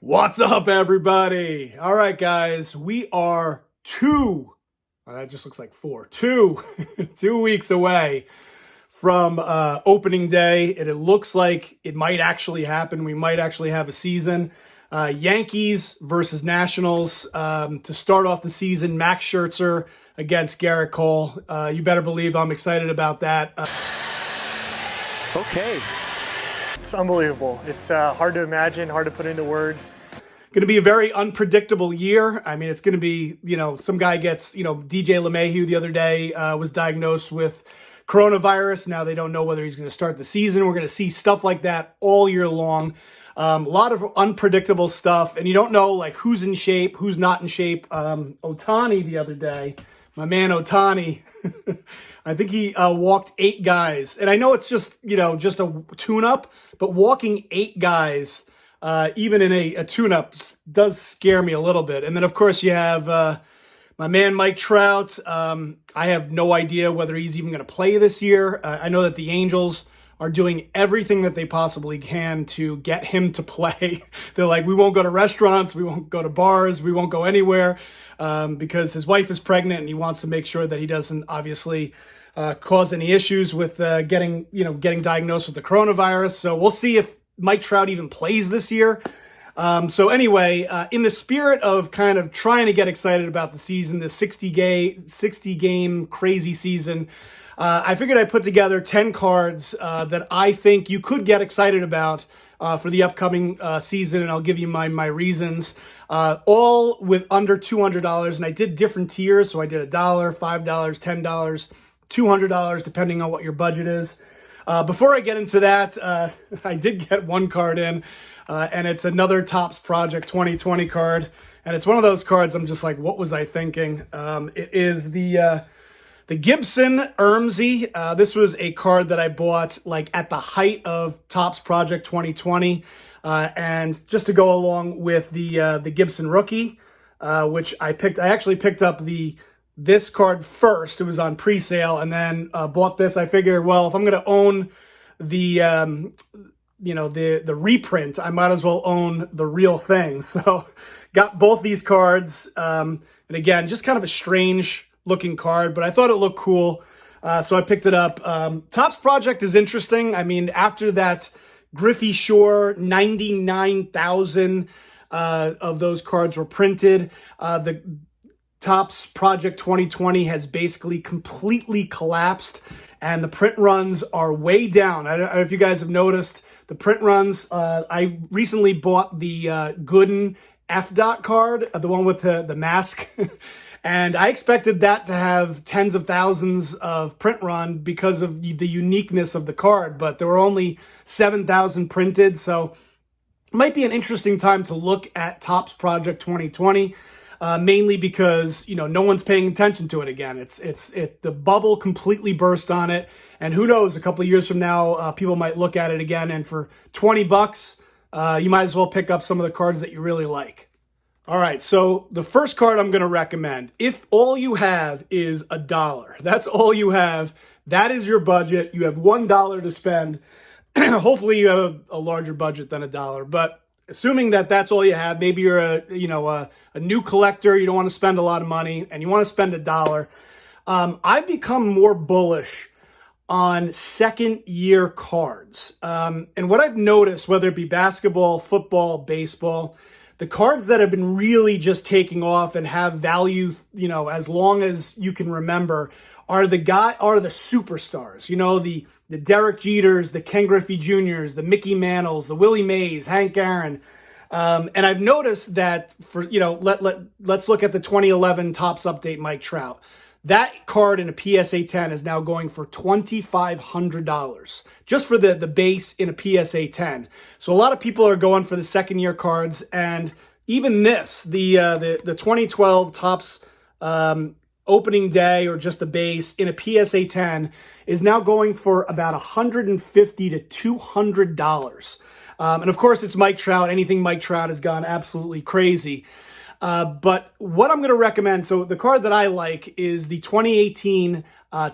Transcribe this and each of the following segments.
What's up, everybody? All right, guys, we are that just looks like two 2 weeks away from opening day, and it looks like it might actually happen. We might actually have a season. Yankees versus Nationals to start off the season. Max Scherzer against Garrett Cole. You better believe I'm excited about that. Okay. It's unbelievable. It's hard to imagine, hard to put into words. Going to be a very unpredictable year. I mean, it's going to be, some guy gets, DJ LeMahieu the other day was diagnosed with coronavirus. Now they don't know whether he's going to start the season. We're going to see stuff like that all year long. A lot of unpredictable stuff, and you don't know like who's in shape, who's not in shape. Ohtani the other day, my man Ohtani, I think he walked 8 guys, and I know it's just a tune-up, but walking 8 guys, even in a tune-up, does scare me a little bit. And then of course you have my man Mike Trout. I have no idea whether he's even going to play this year. I know that the Angels are doing everything that they possibly can to get him to play. They're like, we won't go to restaurants, we won't go to bars, we won't go anywhere, because his wife is pregnant and he wants to make sure that he doesn't obviously cause any issues with getting diagnosed with the coronavirus. So we'll see if Mike Trout even plays this year. So anyway, in the spirit of kind of trying to get excited about the season, the 60 game crazy season, I figured I'd put together 10 cards that I think you could get excited about for the upcoming season, and I'll give you my reasons. All with under $200, and I did different tiers, so I did $1, $5, $10, $200, depending on what your budget is. Before I get into that, I did get one card in, and it's another Topps Project 2020 card, and it's one of those cards I'm just like, what was I thinking? It is the Gibson Ermsey. This was a card that I bought like at the height of Topps Project 2020, and just to go along with the Gibson rookie, which I actually picked up this card first. It was on pre-sale, and then bought this. I figured, well, if I'm going to own the reprint, I might as well own the real thing. So got both these cards, and again, just kind of a strange looking card, but I thought it looked cool, so I picked it up. Topps Project is interesting. I mean, after that Griffey Shore 99,000 of those cards were printed, the Topps Project 2020 has basically completely collapsed, and the print runs are way down. I don't know if you guys have noticed the print runs. I recently bought the Gooden F. card, the one with the mask, and I expected that to have tens of thousands of print run because of the uniqueness of the card, but there were only 7,000 printed, so it might be an interesting time to look at Topps Project 2020. Mainly because, no one's paying attention to it again. The bubble completely burst on it. And who knows, a couple of years from now, people might look at it again. And for $20, you might as well pick up some of the cards that you really like. All right. So the first card I'm going to recommend, if all you have is $1, that's all you have. That is your budget. You have $1 to spend. Hopefully you have a larger budget than $1, but assuming that that's all you have, maybe you're a new collector, you don't want to spend a lot of money, and you want to spend $1. I've become more bullish on second-year cards. And what I've noticed, whether it be basketball, football, baseball, the cards that have been really just taking off and have value, as long as you can remember, are the superstars. The Derek Jeters, the Ken Griffey Jr.'s, the Mickey Mantles, the Willie Mays, Hank Aaron. And I've noticed that let's look at the 2011 Topps Update Mike Trout. That card in a PSA 10 is now going for $2,500 just for the base in a PSA 10. So a lot of people are going for the second year cards, and even this, the 2012 Topps opening day or just the base in a PSA 10 is now going for about $150 to $200. And of course, it's Mike Trout. Anything Mike Trout has gone absolutely crazy. But what I'm going to recommend, so the card that I like is the 2018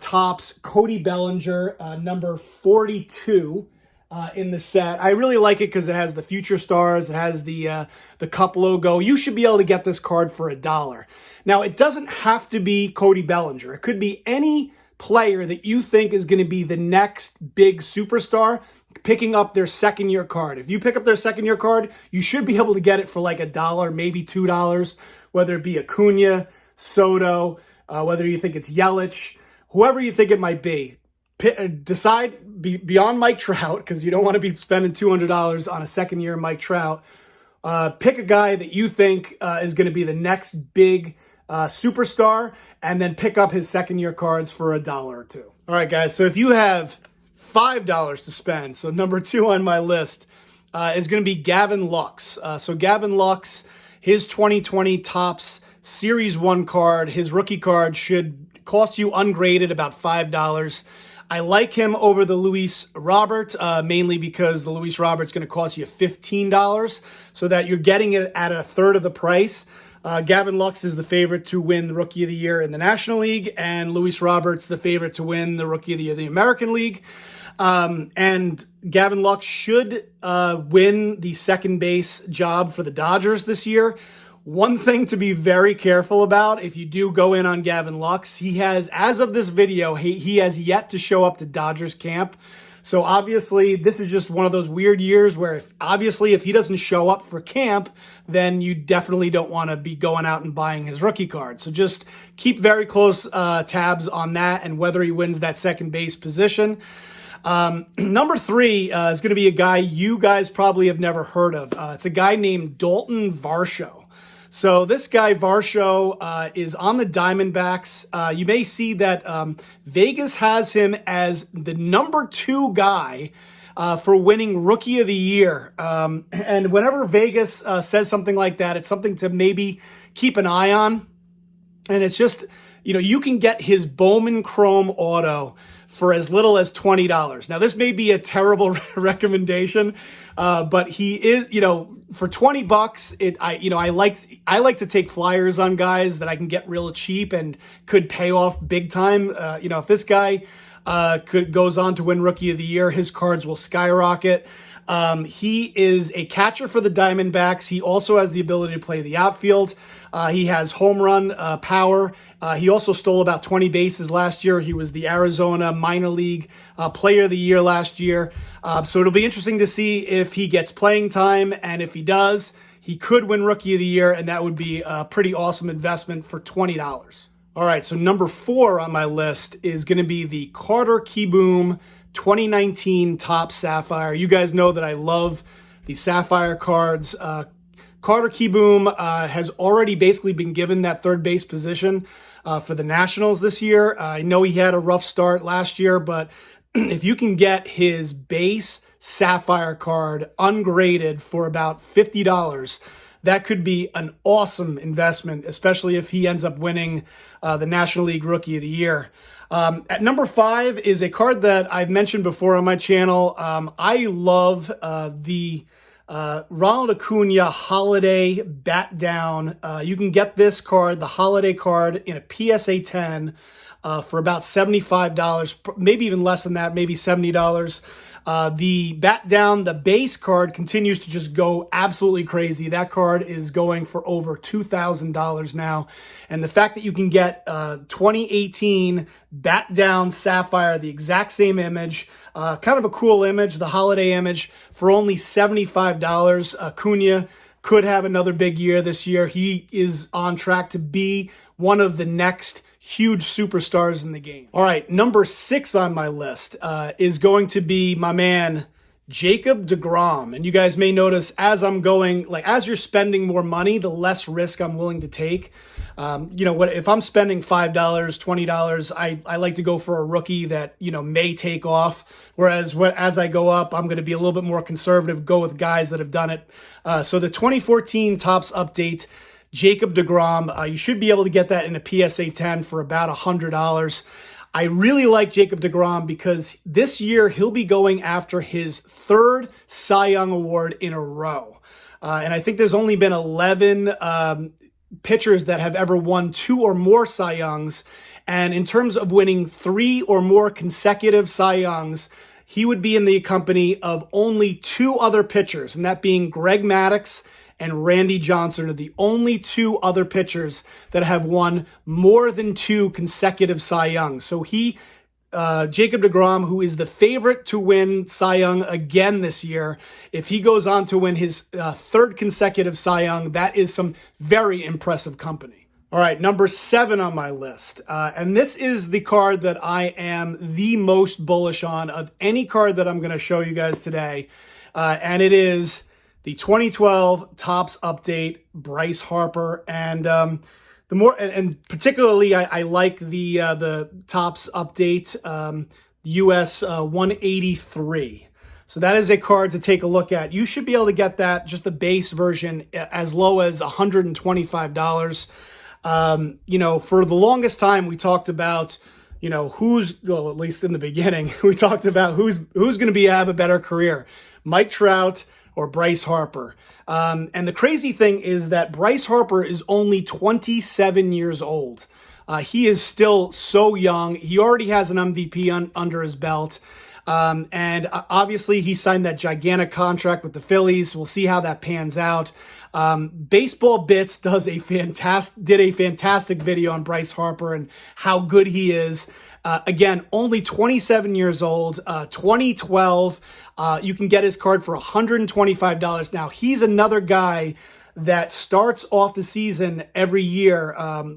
Topps Cody Bellinger, number 42. in the set. I really like it because it has the future stars. It has the Cup logo. You should be able to get this card for $1. Now, it doesn't have to be Cody Bellinger. It could be any player that you think is going to be the next big superstar picking up their second-year card. If you pick up their second-year card, you should be able to get it for like $1, maybe $2, whether it be Acuna, Soto, whether you think it's Yelich, whoever you think it might be. Decide beyond Mike Trout, because you don't want to be spending $200 on a second-year Mike Trout. Pick a guy that you think is going to be the next big superstar, and then pick up his second-year cards for $1 or $2. All right, guys, so if you have $5 to spend, so number 2 on my list is going to be Gavin Lux. So Gavin Lux, his 2020 Topps Series 1 card, his rookie card should cost you ungraded about $5. I like him over the Luis Robert, mainly because the Luis Robert's going to cost you $15, so that you're getting it at a third of the price. Gavin Lux is the favorite to win the Rookie of the Year in the National League, and Luis Robert's the favorite to win the Rookie of the Year in the American League. And Gavin Lux should win the second base job for the Dodgers this year. One thing to be very careful about, if you do go in on Gavin Lux, he has, as of this video, he has yet to show up to Dodgers camp. So obviously, this is just one of those weird years where if he doesn't show up for camp, then you definitely don't want to be going out and buying his rookie card. So just keep very close tabs on that and whether he wins that second base position. Number 3 is going to be a guy you guys probably have never heard of. It's a guy named Dalton Varsho. So this guy, Varsho, is on the Diamondbacks. You may see that Vegas has him as the number 2 guy for winning Rookie of the Year. And whenever Vegas says something like that, it's something to maybe keep an eye on. And it's just, you can get his Bowman Chrome Auto for as little as $20. Now, this may be a terrible recommendation, but he is, for $20, I like to take flyers on guys that I can get real cheap and could pay off big time. If this guy goes on to win Rookie of the Year, his cards will skyrocket. He is a catcher for the Diamondbacks. He also has the ability to play the outfield. He has home run power. He also stole about 20 bases last year. He was the Arizona minor league player of the year last year. So it'll be interesting to see if he gets playing time. And if he does, he could win Rookie of the Year. And that would be a pretty awesome investment for $20. All right, so number 4 on my list is going to be the Carter Kieboom 2019 Topps Sapphire. You guys know that I love the Sapphire cards. Carter Kieboom has already basically been given that third base position for the Nationals this year. I know he had a rough start last year, but if you can get his base Sapphire card ungraded for about $50, that could be an awesome investment, especially if he ends up winning the National League Rookie of the Year. At number 5 is a card that I've mentioned before on my channel. I love the Ronald Acuna Holiday Bat Down. You can get this card, the Holiday card, in a PSA 10 for about $75, maybe even less than that, maybe $70. The Bat Down, the base card, continues to just go absolutely crazy. That card is going for over $2,000 now. And the fact that you can get 2018 Bat Down Sapphire, the exact same image, kind of a cool image, the holiday image, for only $75. Acuna could have another big year this year. He is on track to be one of the next huge superstars in the game. All right, number 6 on my list is going to be my man, Jacob deGrom. And you guys may notice as I'm going, as you're spending more money, the less risk I'm willing to take. If I'm spending $5, $20, I like to go for a rookie that, may take off. Whereas as I go up, I'm going to be a little bit more conservative, go with guys that have done it. So the 2014 Topps update, Jacob deGrom, you should be able to get that in a PSA 10 for about $100. I really like Jacob deGrom because this year he'll be going after his 3rd Cy Young Award in a row. And I think there's only been 11 pitchers that have ever won 2 or more Cy Youngs. And in terms of winning 3 or more consecutive Cy Youngs, he would be in the company of only two other pitchers, and that being Greg Maddux and Randy Johnson are the only two other pitchers that have won more than two consecutive Cy Youngs. So Jacob deGrom, who is the favorite to win Cy Young again this year, if he goes on to win his third consecutive Cy Young, that is some very impressive company. All right, number 7 on my list. And this is the card that I am the most bullish on of any card that I'm going to show you guys today. And it is the 2012 Topps Update Bryce Harper. And particularly I like the Topps Update US 183. So that is a card to take a look at. You should be able to get that, just the base version, as low as $125. For the longest time, we talked about, at least in the beginning, we talked about who's going to have a better career, Mike Trout or Bryce Harper. And the crazy thing is that Bryce Harper is only 27 years old. He is still so young. He already has an MVP under his belt. And obviously he signed that gigantic contract with the Phillies. We'll see how that pans out. Baseball Bits did a fantastic video on Bryce Harper and how good he is. Again, only 27 years old, 2012. You can get his card for $125. Now, he's another guy that starts off the season every year,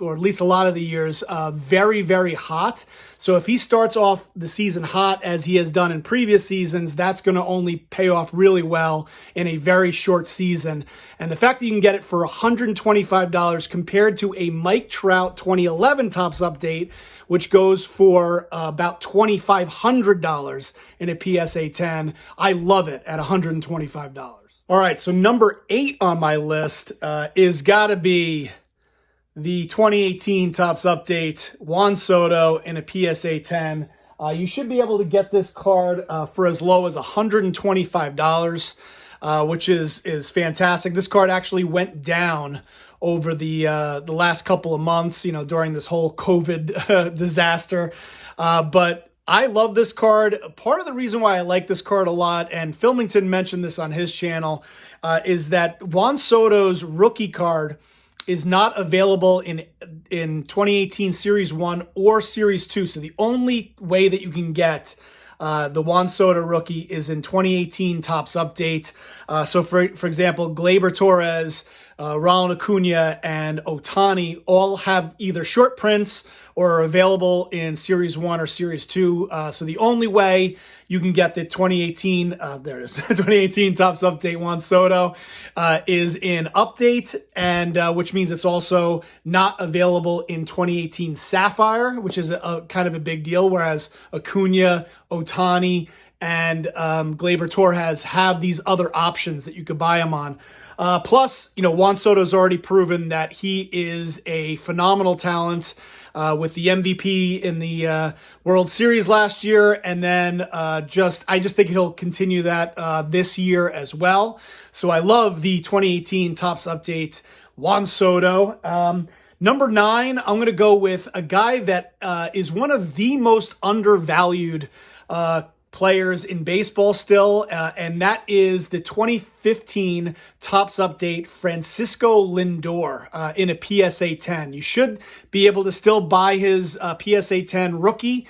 or at least a lot of the years, very, very hot. So if he starts off the season hot, as he has done in previous seasons, that's going to only pay off really well in a very short season. And the fact that you can get it for $125 compared to a Mike Trout 2011 Topps Update, which goes for about $2,500 in a PSA 10, I love it at $125. All right, so number 8 on my list is got to be the 2018 Topps Update Juan Soto in a PSA 10. You should be able to get this card for as low as $125, which is fantastic. This card actually went down over the last couple of months, during this whole COVID disaster. But I love this card. Part of the reason why I like this card a lot, and Filmington mentioned this on his channel, is that Juan Soto's rookie card is not available in 2018 Series 1 or Series 2. So the only way that you can get the Juan Soto rookie is in 2018 Topps Update. So for example, Gleyber Torres, Ronald Acuna, and Ohtani all have either short prints or are available in Series 1 or Series 2. So the only way you can get the 2018, there it is, 2018 Topps Update Juan Soto is in Update, and which means it's also not available in 2018 Sapphire, which is a kind of a big deal, whereas Acuna, Ohtani, and Gleyber Torres have these other options that you could buy them on. Plus, Juan Soto's already proven that he is a phenomenal talent with the MVP in the World Series last year. And then I just think he'll continue that this year as well. So I love the 2018 Topps Update Juan Soto. Number 9, I'm going to go with a guy that is one of the most undervalued players in baseball still, and that is the 2015 Topps Update Francisco Lindor in a PSA 10. You should be able to still buy his PSA 10 rookie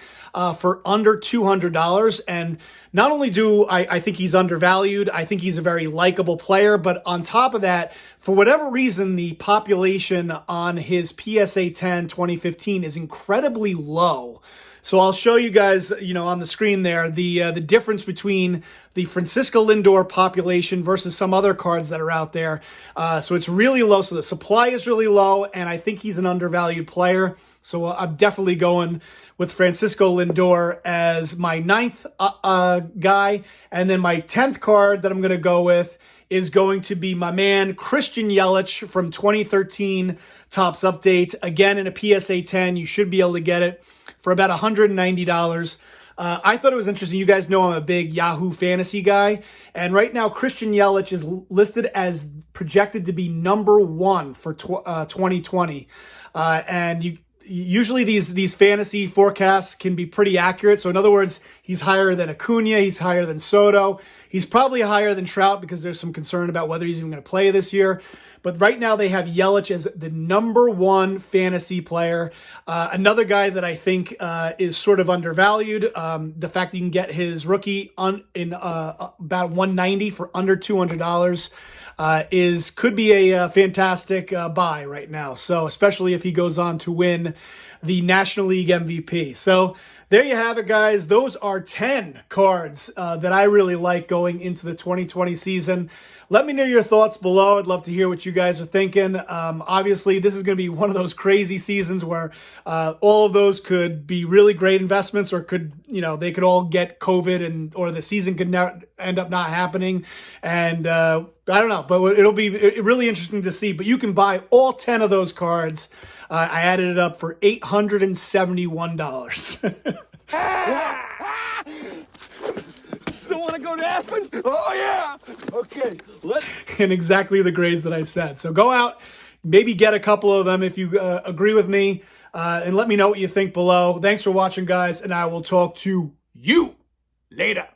for under $200. And not only do I think he's undervalued, I think he's a very likable player, but on top of that, for whatever reason, the population on his PSA 10 2015 is incredibly low. So I'll show you guys, on the screen there, the difference between the Francisco Lindor population versus some other cards that are out there. So it's really low. So the supply is really low, and I think he's an undervalued player. So I'm definitely going with Francisco Lindor as my 9th guy. And then my 10th card that I'm going to go with is going to be my man Christian Yelich from 2013 Topps Update. Again, in a PSA 10, you should be able to get it for about $190. I thought it was interesting. You guys know I'm a big Yahoo Fantasy guy. And right now, Christian Yelich is listed as projected to be number 1 for 2020. And usually these fantasy forecasts can be pretty accurate. So in other words, he's higher than Acuna, he's higher than Soto. He's probably higher than Trout because there's some concern about whether he's even going to play this year. But right now they have Yelich as the number 1 fantasy player. Another guy that I think is sort of undervalued. The fact that you can get his rookie in about 190 for under $200 could be a fantastic buy right now. So especially if he goes on to win the National League MVP. So there you have it, guys. Those are 10 cards that I really like going into the 2020 season. Let me know your thoughts below. I'd love to hear what you guys are thinking. Obviously, this is going to be one of those crazy seasons where all of those could be really great investments, or they could all get COVID, or the season could end up not happening. And I don't know, but it'll be really interesting to see. But you can buy all 10 of those cards. I added it up for $871. Still want to go to Aspen? Oh, yeah. Okay. And exactly the grades that I said. So go out, maybe get a couple of them if you agree with me, and let me know what you think below. Thanks for watching, guys, and I will talk to you later.